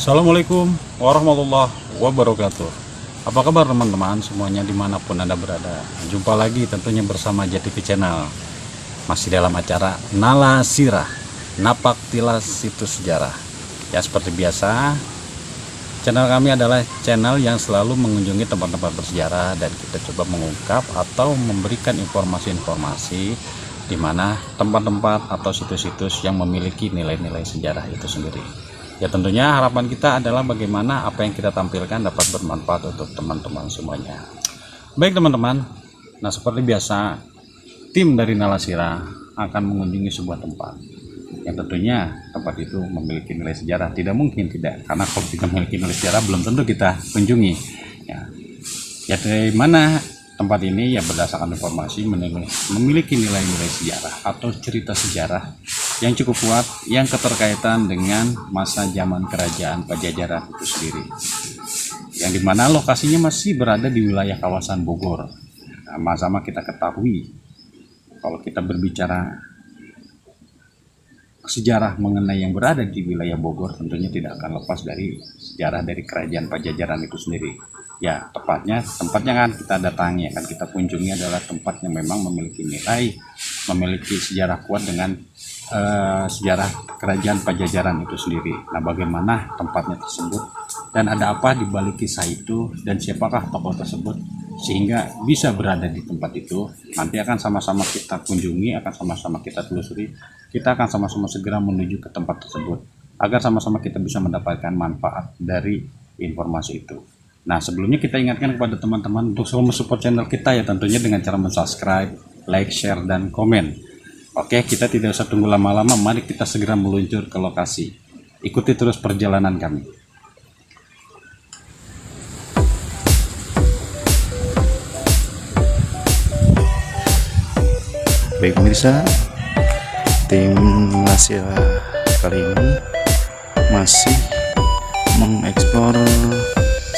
Assalamualaikum warahmatullahi wabarakatuh. Apa kabar teman-teman semuanya dimanapun Anda berada? Jumpa lagi tentunya bersama Jatv Channel. Masih dalam acara Nala Sirah, Napak Tilas Situs Sejarah. Ya seperti biasa, channel kami adalah channel yang selalu mengunjungi tempat-tempat bersejarah dan kita coba mengungkap atau memberikan informasi-informasi di mana tempat-tempat atau situs-situs yang memiliki nilai-nilai sejarah itu sendiri. Ya tentunya harapan kita adalah bagaimana apa yang kita tampilkan dapat bermanfaat untuk teman-teman semuanya. Baik teman-teman, nah seperti biasa tim dari Nala Sirah akan mengunjungi sebuah tempat yang tentunya tempat itu memiliki nilai sejarah. Tidak mungkin tidak, karena kalau tidak memiliki nilai sejarah belum tentu kita kunjungi. Ya dari mana tempat ini ya berdasarkan informasi memiliki nilai-nilai sejarah atau cerita sejarah yang cukup kuat yang keterkaitan dengan masa zaman kerajaan Pajajaran itu sendiri, yang dimana lokasinya masih berada di wilayah kawasan Bogor. Sama-sama kita ketahui kalau kita berbicara sejarah mengenai yang berada di wilayah Bogor tentunya tidak akan lepas dari sejarah dari kerajaan Pajajaran itu sendiri. Ya tempatnya kan kita datangi, akan kita kunjungi adalah tempat yang memang memiliki nilai, memiliki sejarah kuat dengan sejarah kerajaan Pajajaran itu sendiri. Nah bagaimana tempatnya tersebut dan ada apa di balik kisah itu dan siapakah tokoh tersebut sehingga bisa berada di tempat itu, nanti akan sama-sama kita kunjungi, akan sama-sama kita telusuri, kita akan sama-sama segera menuju ke tempat tersebut agar sama-sama kita bisa mendapatkan manfaat dari informasi itu. Nah sebelumnya kita ingatkan kepada teman-teman untuk selalu support channel kita ya tentunya dengan cara subscribe, like, share, dan komen. Oke, kita tidak usah tunggu lama-lama, mari kita segera meluncur ke lokasi. Ikuti terus perjalanan kami. Baik pemirsa, tim Nala Sirah kali ini masih mengeksplor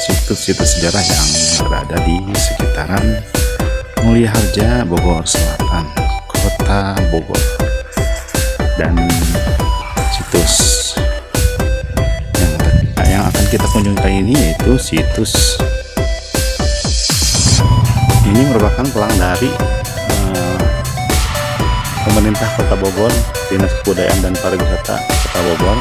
situs-situs sejarah yang berada di sekitaran Mulia Harja, Bogor Selatan, Kota Bogor. Dan situs yang akan kita kunjungi kali ini yaitu situs ini merupakan pelang dari pemerintah Kota Bogor, Dinas Kebudayaan dan Pariwisata Kota Bogor.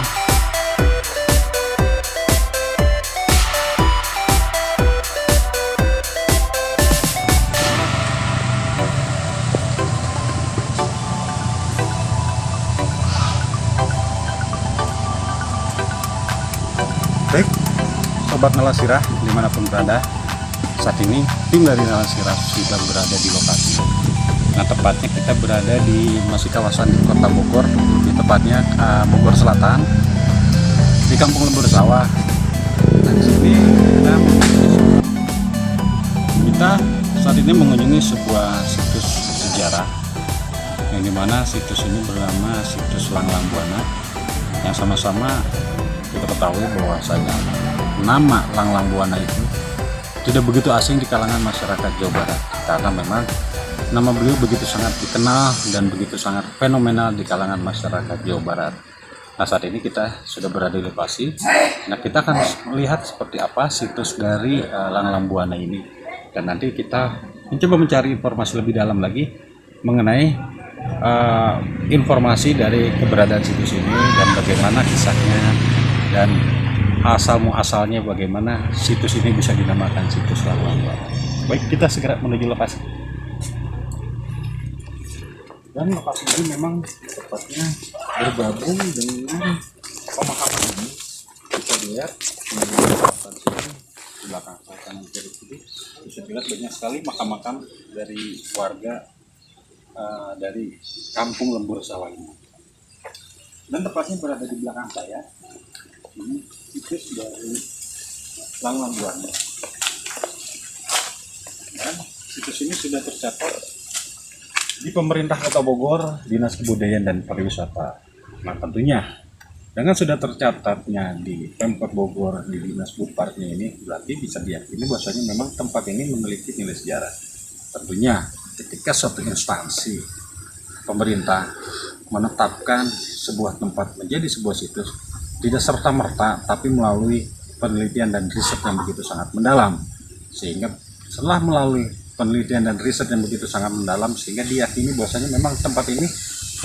Baik, Sobat Nala Sirah dimanapun berada, saat ini tim dari Nala Sirah sudah berada di lokasi. Nah tepatnya kita berada di masih kawasan di Kota Bogor, di tepatnya Bogor Selatan, di Kampung Lembur Sawah. Nah di sini kita saat ini mengunjungi sebuah situs sejarah, yang dimana situs ini bernama situs Langlang Buana, yang sama-sama kita ketahui bahwasanya nama Langlang Buana itu tidak begitu asing di kalangan masyarakat Jawa Barat, karena memang nama beliau begitu sangat dikenal dan begitu sangat fenomenal di kalangan masyarakat Jawa Barat. Nah saat ini kita sudah berada di lokasi. Nah kita akan melihat seperti apa situs dari Langlang Buana ini, dan nanti kita mencoba mencari informasi lebih dalam lagi mengenai informasi dari keberadaan situs ini dan bagaimana kisahnya dan asal-muasalnya bagaimana situs ini bisa dinamakan situs Langlang Buana. Baik, kita segera menuju lokasi. Dan lokasi ini memang tepatnya bergabung dengan pemakaman ini. Bisa dilihat di belakang saya kanan kiri ini bisa dilihat banyak sekali makam-makam dari warga dari Kampung Lembur Sawah ini. Dan tepatnya berada di belakang saya ini situs dari Langlang Buana. Dan situs ini sudah tercatat di pemerintah Kota Bogor, Dinas Kebudayaan dan Pariwisata. Nah tentunya dengan sudah tercatatnya di Pemkot Bogor, di Dinas Buparnya ini, berarti bisa diyakini bahwasanya memang tempat ini memiliki nilai sejarah. Tentunya ketika suatu instansi pemerintah menetapkan sebuah tempat menjadi sebuah situs, tidak serta-merta, tapi melalui penelitian dan riset yang begitu sangat mendalam. Sehingga setelah melalui penelitian dan riset yang begitu sangat mendalam, sehingga diyakini bahwasanya memang tempat ini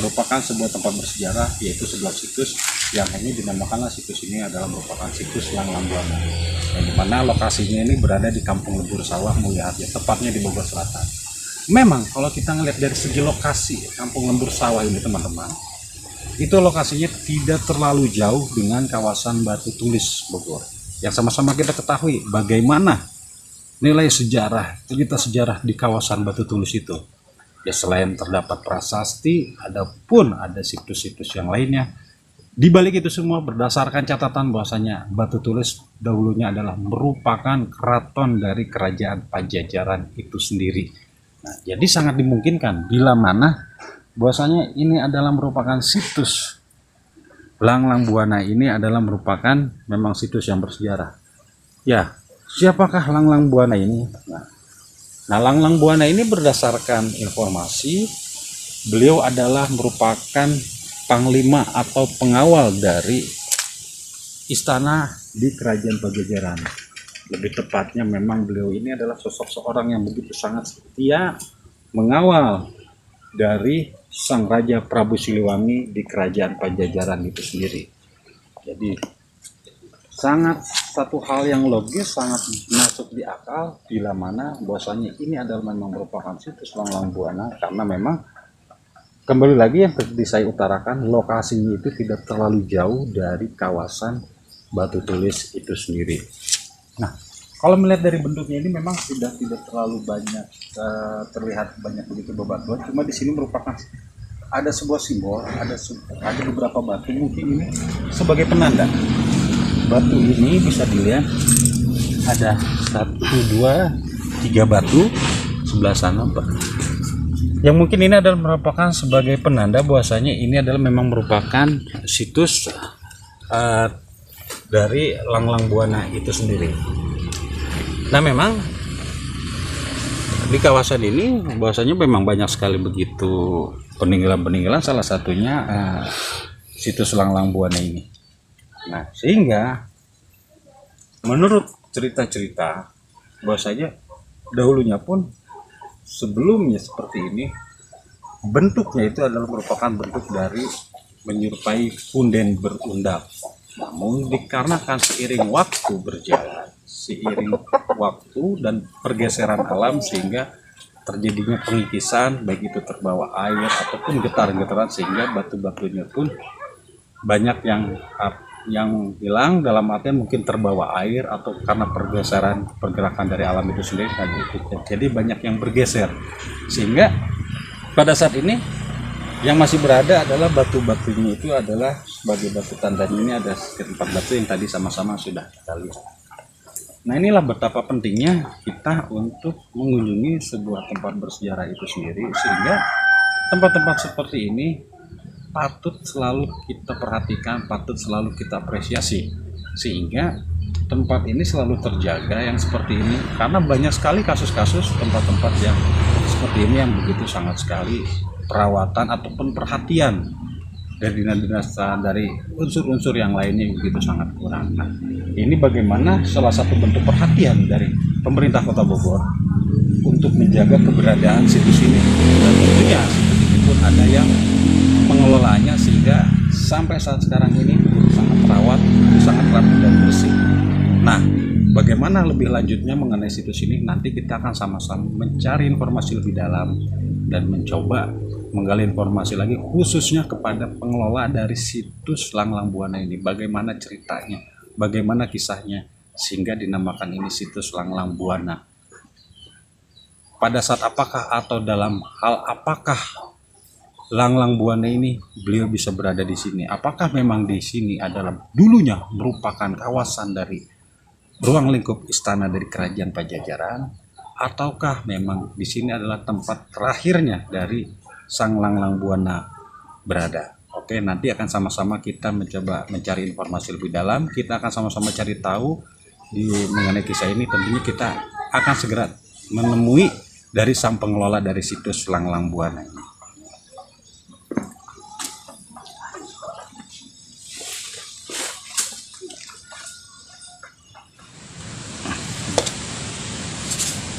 merupakan sebuah tempat bersejarah, yaitu sebuah situs yang ini dinamakanlah situs ini adalah merupakan situs Langlang Buana, yang dimana lokasinya ini berada di Kampung Lebur Sawah Mulyahati, tepatnya di Bogor Selatan. Memang kalau kita ngelihat dari segi lokasi Kampung Lembur Sawah ini teman-teman, itu lokasinya tidak terlalu jauh dengan kawasan Batu Tulis Bogor, yang sama-sama kita ketahui bagaimana nilai sejarah, cerita sejarah di kawasan Batu Tulis itu. Ya, selain terdapat prasasti, ada situs-situs yang lainnya. Di balik itu semua berdasarkan catatan bahwasanya Batu Tulis dahulunya adalah merupakan keraton dari kerajaan Pajajaran itu sendiri. Nah, jadi sangat dimungkinkan bila mana bahwasanya ini adalah merupakan situs Langlang Buana, ini adalah merupakan memang situs yang bersejarah. Ya, siapakah Langlang Buana ini? Nah, Langlang Buana ini berdasarkan informasi, beliau adalah merupakan panglima atau pengawal dari istana di Kerajaan Pajajaran. Lebih tepatnya memang beliau ini adalah sosok seorang yang begitu sangat setia mengawal dari Sang Raja Prabu Siliwangi di Kerajaan Pajajaran itu sendiri. Jadi sangat satu hal yang logis, sangat masuk di akal bila mana bahwasanya ini adalah memang merupakan situs Langlang Buana, karena memang kembali lagi yang tadi saya utarakan, lokasinya itu tidak terlalu jauh dari kawasan Batu Tulis itu sendiri. Nah, kalau melihat dari bentuknya ini memang tidak terlalu banyak terlihat banyak begitu bebatuan, cuma di sini merupakan ada sebuah simbol, ada beberapa batu, mungkin ini sebagai penanda. Batu ini bisa dilihat ada 1, 2, 3 batu sebelah sana, Pak. Yang mungkin ini adalah merupakan sebagai penanda bahwasanya ini adalah memang merupakan situs dari Langlang Buana itu sendiri. Nah, memang di kawasan ini bahwasanya memang banyak sekali begitu peninggalan-peninggalan, salah satunya situs Langlang Buana ini. Nah, sehingga menurut cerita-cerita bahwasanya dahulunya pun sebelumnya seperti ini, bentuknya itu adalah merupakan bentuk dari menyerupai punden berundak. Namun dikarenakan seiring waktu berjalan, seiring waktu dan pergeseran alam, sehingga terjadinya pengikisan, baik itu terbawa air ataupun getar-getaran, sehingga batu-batunya pun banyak yang hilang, dalam artian mungkin terbawa air atau karena pergerakan dari alam itu sendiri. Jadi banyak yang bergeser, sehingga pada saat ini yang masih berada adalah batu-batunya itu adalah sebagai batu tanda. Ini ada sekitar 4 batu yang tadi sama-sama sudah kita lihat. Nah, inilah betapa pentingnya kita untuk mengunjungi sebuah tempat bersejarah itu sendiri, sehingga tempat-tempat seperti ini patut selalu kita perhatikan, patut selalu kita apresiasi, sehingga tempat ini selalu terjaga yang seperti ini, karena banyak sekali kasus-kasus tempat-tempat yang seperti ini yang begitu sangat sekali perawatan ataupun perhatian dari dinas dari unsur-unsur yang lainnya yang begitu sangat kurang. Nah, ini bagaimana salah satu bentuk perhatian dari pemerintah Kota Bogor untuk menjaga keberadaan situs ini, dan tentunya situs ini pun ada yang mengelolanya, sehingga sampai saat sekarang ini sangat terawat, sangat rapi dan bersih. Nah, bagaimana lebih lanjutnya mengenai situs ini, nanti kita akan sama-sama mencari informasi lebih dalam dan mencoba menggali informasi lagi khususnya kepada pengelola dari situs Langlang Buana ini, bagaimana ceritanya, bagaimana kisahnya sehingga dinamakan ini situs Langlang Buana. Pada saat apakah atau dalam hal apakah Langlang Buana ini beliau bisa berada di sini? Apakah memang di sini adalah dulunya merupakan kawasan dari ruang lingkup istana dari Kerajaan Pajajaran, ataukah memang di sini adalah tempat terakhirnya dari Sang Langlang Buana berada? Oke, nanti akan sama-sama kita mencoba mencari informasi lebih dalam. Kita akan sama-sama cari tahu mengenai kisah ini. Tentunya kita akan segera menemui dari sang pengelola dari situs Langlang Buana ini.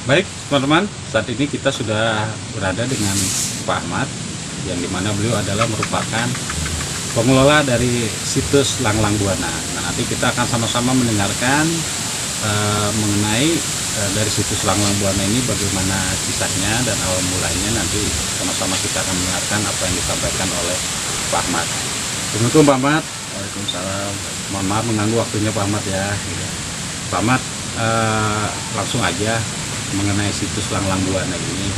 Baik teman-teman, saat ini kita sudah berada dengan Pak Ahmad, yang dimana beliau adalah merupakan pengelola dari situs Langlang Buana. Nah, nanti kita akan sama-sama mendengarkan mengenai dari situs Langlang Buana ini bagaimana kisahnya dan awal mulanya. Nanti sama-sama kita akan mendengarkan apa yang disampaikan oleh Pak Ahmad. Assalamualaikum Pak Ahmad. Waalaikumsalam. Mohon maaf mengganggu waktunya Pak Ahmad ya. Pak Ahmad, langsung aja mengenai situs Langlang Buana ini,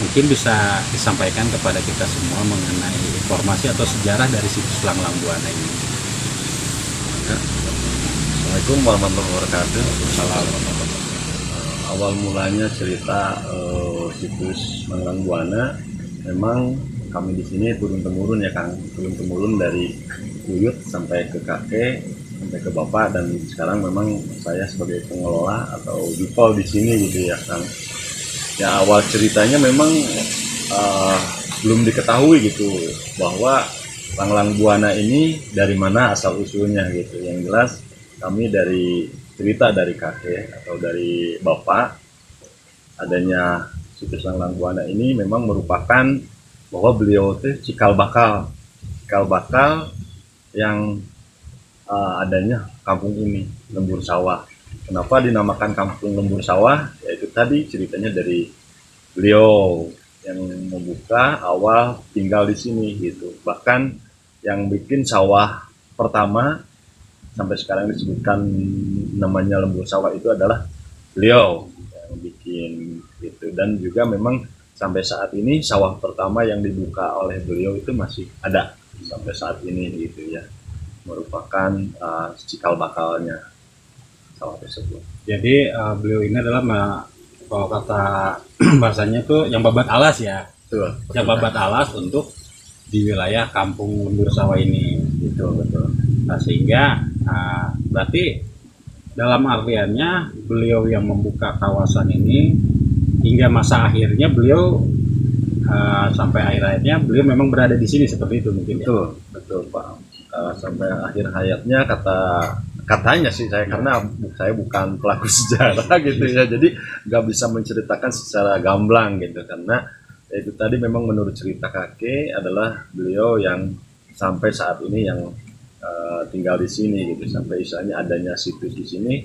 mungkin bisa disampaikan kepada kita semua mengenai informasi atau sejarah dari situs Langlang Buana ini. Assalamualaikum warahmatullahi wabarakatuh. Salam. Awal mulanya cerita situs Langlang Buana, memang kami di sini turun temurun ya Kang, turun temurun dari buyut sampai ke kakek, sampai ke bapak, dan sekarang memang saya sebagai pengelola atau default di sini gitu ya Kang. Ya awal ceritanya memang belum diketahui gitu bahwa Langlang Buana ini dari mana asal usulnya gitu. Yang jelas kami dari cerita dari kakek atau dari bapak, adanya situs Langlang Buana ini memang merupakan bahwa beliau itu cikal bakal yang adanya kampung ini, Lembur Sawah. Kenapa dinamakan kampung Lembur Sawah? Yaitu tadi ceritanya dari beliau yang membuka awal tinggal di sini gitu. Bahkan yang bikin sawah pertama sampai sekarang disebutkan namanya Lembur Sawah itu adalah beliau yang bikin gitu. Dan juga memang sampai saat ini sawah pertama yang dibuka oleh beliau itu masih ada sampai saat ini gitu ya, merupakan cikal bakalnya sawah tersebut. Jadi beliau ini adalah kalau kata bahasanya tuh yang babat alas ya, Betul. yang babat alas untuk di wilayah kampung Lembur Sawah ini gitu. Betul. Nah, sehingga berarti dalam artiannya beliau yang membuka kawasan ini hingga masa akhirnya beliau sampai akhirnya beliau memang berada di sini seperti itu mungkin. Betul, ya? Betul Pak. Sampai akhir hayatnya katanya sih saya, karena saya bukan pelaku sejarah gitu ya, jadi nggak bisa menceritakan secara gamblang gitu, karena itu tadi memang menurut cerita kakek adalah beliau yang sampai saat ini yang tinggal di sini gitu, sampai misalnya adanya situs di sini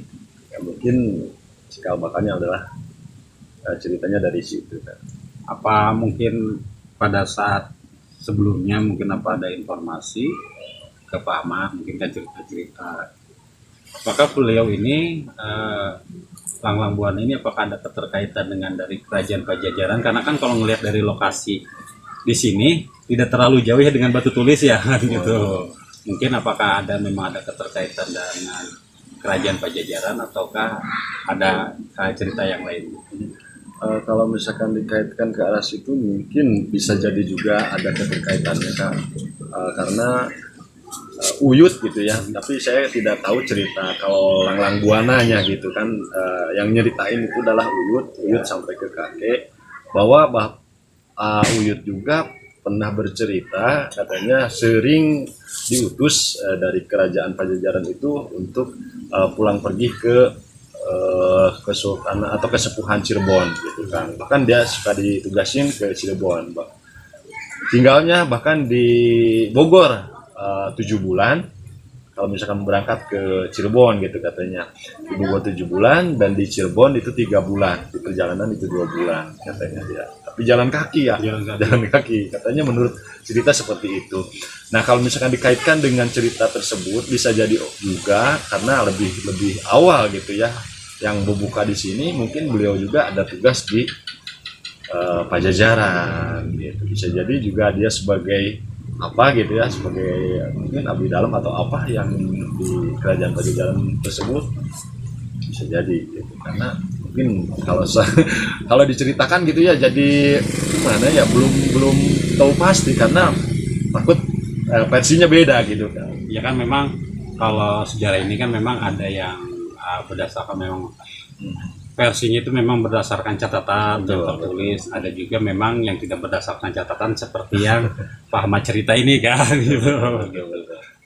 ya, mungkin cikal bakalnya adalah ceritanya dari situ kan. Apa mungkin pada saat sebelumnya mungkin apa ada informasi ke Pak Ahmad, mungkin kan cerita-cerita apakah beliau ini Langlang Buana ini apakah ada keterkaitan dengan dari kerajaan Pajajaran, karena kan kalau ngelihat dari lokasi di sini tidak terlalu jauh ya dengan Batu Tulis ya gitu. Mungkin apakah memang ada keterkaitan dengan kerajaan Pajajaran ataukah ada cerita yang lain? Kalau misalkan dikaitkan ke arah situ mungkin bisa jadi juga ada keterkaitannya Kak, karena uyut gitu ya, tapi saya tidak tahu cerita kalau Langlang Buananya gitu kan. Yang nyeritain itu adalah uyut sampai ke kakek, bahwa uyut juga pernah bercerita katanya sering diutus dari kerajaan Pajajaran itu untuk pulang pergi ke Kesultanan atau Kesepuhan Cirebon gitu kan. Bahkan dia suka ditugasin ke Cirebon, tinggalnya bahkan di Bogor 7 bulan. Kalau misalkan berangkat ke Cirebon gitu katanya, di Bogor 7 bulan dan di Cirebon itu 3 bulan, di perjalanan itu 2 bulan katanya dia. Tapi jalan kaki ya, jalan kaki katanya menurut cerita seperti itu. Nah kalau misalkan dikaitkan dengan cerita tersebut bisa jadi juga karena lebih awal gitu ya, yang membuka di sini mungkin beliau juga ada tugas di Pajajaran gitu. Bisa jadi juga dia sebagai apa gitu ya, sebagai mungkin abdi dalam atau apa yang di kerajaan Pajajaran tersebut, bisa jadi gitu. Karena mungkin kalau diceritakan gitu ya, jadi gimana ya, belum tahu pasti karena takut versinya beda gitu kan. Ya kan memang kalau sejarah ini kan memang ada yang berdasarkan memang versinya itu memang berdasarkan catatan dan tertulis, ada juga memang yang tidak berdasarkan catatan seperti yang Pak Ahmad cerita ini kan gitu.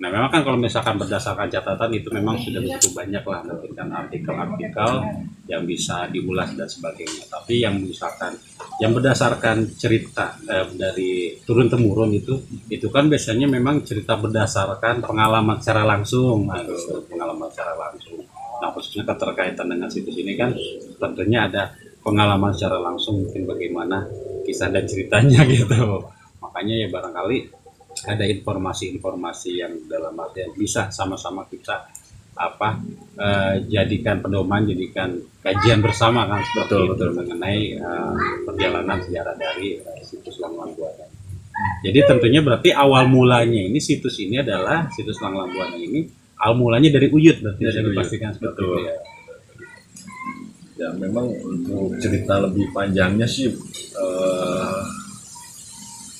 Nah memang kan kalau misalkan berdasarkan catatan itu memang sudah cukup banyak lah, mungkin kan artikel-artikel yang bisa diulas dan sebagainya. Tapi yang misalkan yang berdasarkan cerita dari turun temurun itu kan biasanya memang cerita berdasarkan pengalaman secara langsung. Nah, itu pengalaman secara langsung. Nah, khususnya keterkaitan dengan situs ini kan tentunya ada pengalaman secara langsung, mungkin bagaimana kisah dan ceritanya gitu. Makanya ya barangkali ada informasi-informasi yang dalam artian bisa sama-sama kita jadikan pedoman, jadikan kajian bersama kan seperti itu mengenai perjalanan sejarah dari situs Langlang Buana. Jadi tentunya berarti awal mulanya ini situs ini adalah situs Langlang Buana ini awal mulanya dari Uyut, berarti bisa dipastikan seperti itu ya. Ya memang untuk cerita lebih panjangnya sih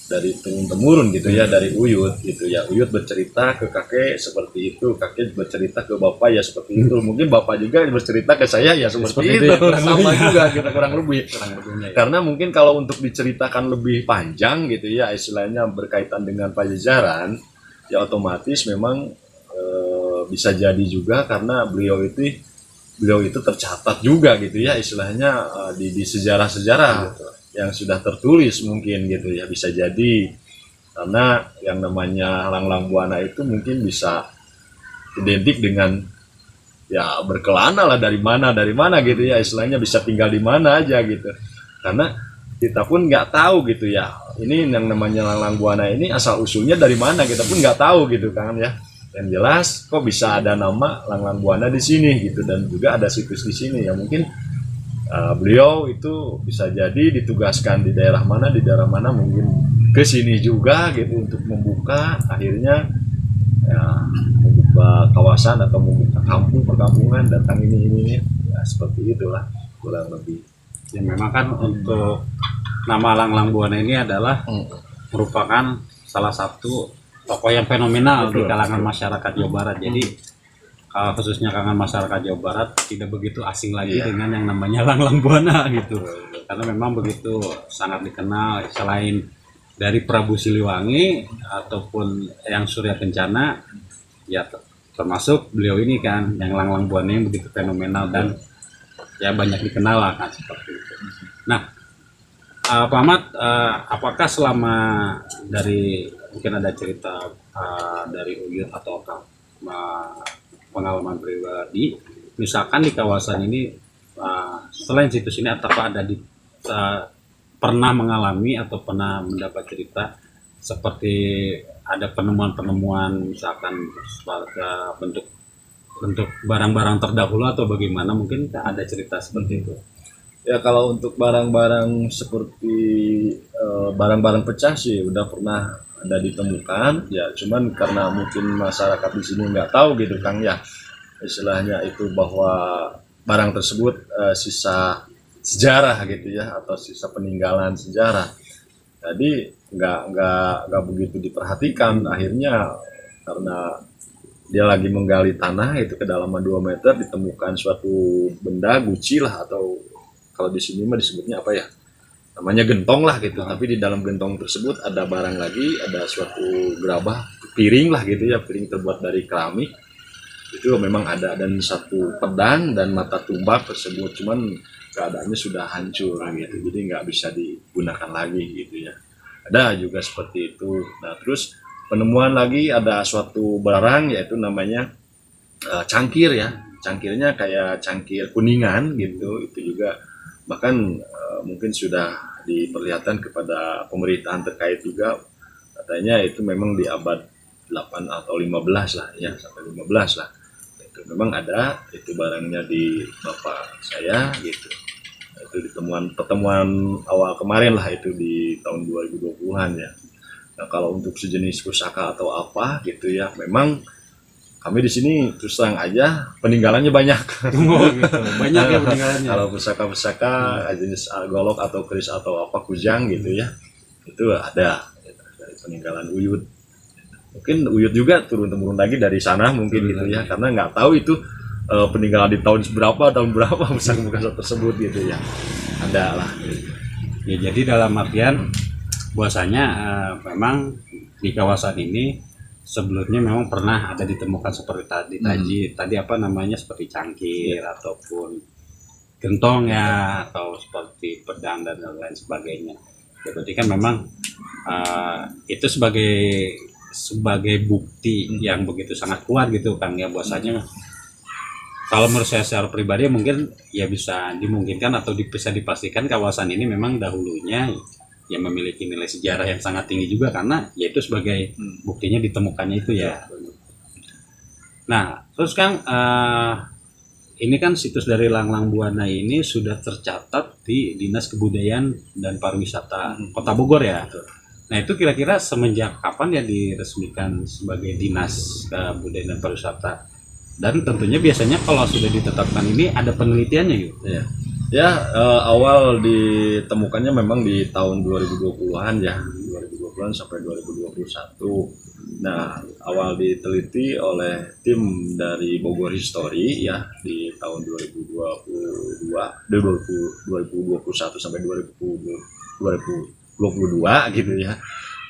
dari turun temurun gitu ya, dari Uyut gitu ya. Uyut bercerita ke kakek seperti itu, kakek bercerita ke bapak ya seperti itu, mungkin bapak juga bercerita ke saya ya seperti itu. Sama juga kita kurang lebih ya. Karena mungkin kalau untuk diceritakan lebih panjang gitu ya, istilahnya berkaitan dengan Pajajaran ya, otomatis memang bisa jadi juga karena beliau itu tercatat juga gitu ya, istilahnya di sejarah-sejarah gitu yang sudah tertulis mungkin gitu ya, bisa jadi karena yang namanya Langlang Buana itu mungkin bisa identik dengan ya berkelana lah dari mana gitu ya, istilahnya bisa tinggal di mana aja gitu, karena kita pun nggak tahu gitu ya, ini yang namanya Langlang Buana ini asal usulnya dari mana kita pun nggak tahu gitu kan ya. Yang jelas kok bisa ada nama Langlang Buana di sini gitu, dan juga ada situs di sini ya, mungkin beliau itu bisa jadi ditugaskan di daerah mana mungkin ke sini juga gitu untuk membuka, akhirnya ya, membuka kawasan atau membuka perkampungan, datang ini ya, seperti itulah kurang lebih. Ya memang kan untuk nama Langlang Buana ini adalah merupakan salah satu tokoh yang fenomenal di kalangan masyarakat Jawa Barat. Jadi khususnya kalangan masyarakat Jawa Barat tidak begitu asing lagi dengan yang namanya Langlang Buana gitu, karena memang begitu sangat dikenal. Selain dari Prabu Siliwangi ataupun yang Surya Kencana ya, termasuk beliau ini kan yang Langlang Buana yang begitu fenomenal dan ya banyak dikenal lah kan seperti itu. Nah, Pak Ahmad, apakah selama dari mungkin ada cerita dari Uyut atau pengalaman pribadi, misalkan di kawasan ini selain situs ini, apakah ada pernah mengalami atau pernah mendapat cerita seperti ada penemuan misalkan bentuk barang-barang terdahulu atau bagaimana, mungkin ada cerita seperti itu? Ya kalau untuk barang-barang seperti barang-barang pecah sih udah pernah ada ditemukan ya, cuman karena mungkin masyarakat di sini nggak tahu gitu Kang ya, istilahnya itu bahwa barang tersebut sisa sejarah gitu ya, atau sisa peninggalan sejarah, jadi nggak begitu diperhatikan. Akhirnya karena dia lagi menggali tanah itu kedalaman 2 meter, ditemukan suatu benda guci lah, atau kalau di sini mah disebutnya apa ya, namanya gentong lah gitu, tapi di dalam gentong tersebut ada barang lagi, ada suatu gerabah piring lah gitu ya, piring terbuat dari keramik itu memang ada, dan satu pedang dan mata tumbak tersebut, cuman keadaannya sudah hancur gitu, jadi nggak bisa digunakan lagi gitu ya. Ada juga seperti itu. Nah terus penemuan lagi ada suatu barang yaitu namanya cangkir ya, cangkirnya kayak cangkir kuningan gitu, itu juga bahkan mungkin sudah diperlihatkan kepada pemerintahan terkait juga, katanya itu memang di abad 8 atau 15 lah ya, sampai 15 lah itu memang ada itu barangnya di bapak saya gitu. Itu pertemuan awal kemarin lah, itu di tahun 2020-an ya. Nah kalau untuk sejenis pusaka atau apa gitu ya, memang kami di sini terus terang aja peninggalannya banyak. Oh, gitu. Banyak ya peninggalannya. Kalau pusaka-pusaka jenis golok atau keris atau apa kujang gitu ya, itu ada gitu, dari peninggalan Uyut. Mungkin Uyut juga turun temurun lagi dari sana mungkin gitu ya, karena nggak tahu itu peninggalan di tahun berapa pusaka tersebut gitu ya, ada lah. Gitu. Ya jadi dalam artian bahwasanya memang di kawasan ini sebelumnya memang pernah ada ditemukan seperti tadi apa namanya, seperti cangkir ataupun gentong ya, atau seperti pedang dan lain sebagainya. Ya, berarti kan memang itu sebagai bukti yang begitu sangat kuat gitu Kang ya, bahwasanya kalau menurut saya secara pribadi mungkin ya bisa dimungkinkan atau bisa dipastikan kawasan ini memang dahulunya yang memiliki nilai sejarah yang sangat tinggi juga, karena yaitu sebagai buktinya ditemukannya itu ya. Nah terus Kang, ini kan situs dari Langlang Buana ini sudah tercatat di Dinas Kebudayaan dan Pariwisata Kota Bogor ya. Nah itu kira-kira semenjak kapan ya diresmikan sebagai Dinas Kebudayaan dan Pariwisata? Dan tentunya biasanya kalau sudah ditetapkan ini ada penelitiannya gitu. Awal ditemukannya memang di tahun 2020-an ya, 2020-an sampai 2021. Nah, awal diteliti oleh tim dari Bogor History ya di tahun 2021 sampai 2022 gitu ya.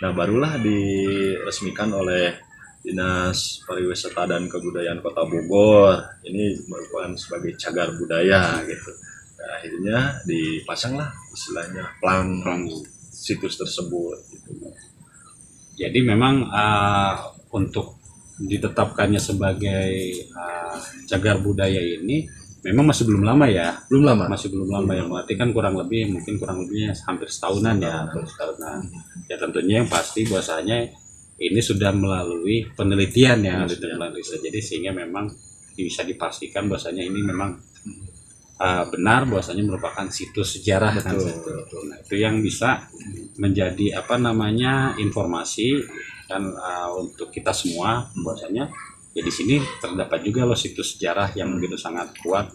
Nah, barulah diresmikan oleh Dinas Pariwisata dan Kebudayaan Kota Bogor. Ini merupakan sebagai cagar budaya gitu. Nah, akhirnya dipasanglah istilahnya plang situs tersebut gitu. Jadi memang untuk ditetapkannya sebagai cagar budaya ini memang masih belum lama ya. Masih belum lama ya. Berarti kan kurang lebihnya hampir setahunan ya. Ya tentunya yang pasti bahwasanya ini sudah melalui penelitian ya, jadi sehingga memang bisa dipastikan bahwasanya ini memang benar bahwasanya merupakan situs sejarah. Betul. Nah, itu yang bisa menjadi informasi kan untuk kita semua bahwasanya ya di sini terdapat juga loh situs sejarah yang begitu sangat kuat,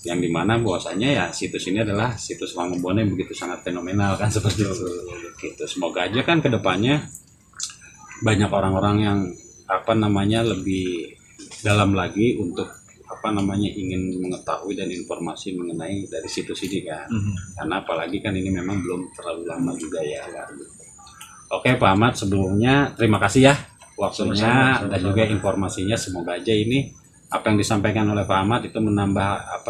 yang dimana bahwasanya ya situs ini adalah situs Langlang Buana yang begitu sangat fenomenal kan seperti itu. Gitu. Semoga aja kan kedepannya banyak orang-orang yang lebih dalam lagi untuk ingin mengetahui dan informasi mengenai dari situs ini kan. Karena apalagi kan ini memang belum terlalu lama juga ya. Oke Pak Ahmad, sebelumnya terima kasih ya waktunya dan juga informasinya. Semoga aja ini apa yang disampaikan oleh Pak Ahmad itu menambah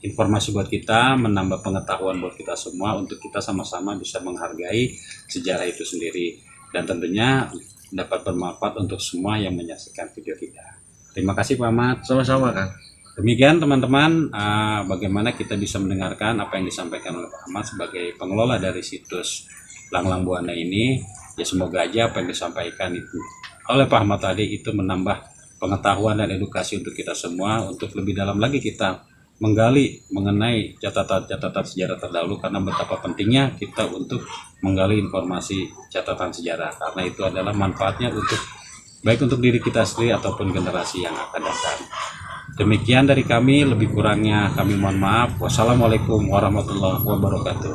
informasi buat kita, menambah pengetahuan buat kita semua untuk kita sama-sama bisa menghargai sejarah itu sendiri. Dan tentunya dapat bermanfaat untuk semua yang menyaksikan video kita. Terima kasih Pak Ahmad. Sama-sama kan. Demikian teman-teman, bagaimana kita bisa mendengarkan apa yang disampaikan oleh Pak Ahmad sebagai pengelola dari situs Langlang Buana ini. Ya semoga aja apa yang disampaikan itu oleh Pak Ahmad tadi itu menambah pengetahuan dan edukasi untuk kita semua, untuk lebih dalam lagi kita menggali mengenai catatan-catatan sejarah terdahulu, karena betapa pentingnya kita untuk menggali informasi catatan sejarah, karena itu adalah manfaatnya baik untuk diri kita sendiri ataupun generasi yang akan datang. Demikian dari kami, lebih kurangnya kami mohon maaf. Wassalamualaikum warahmatullahi wabarakatuh.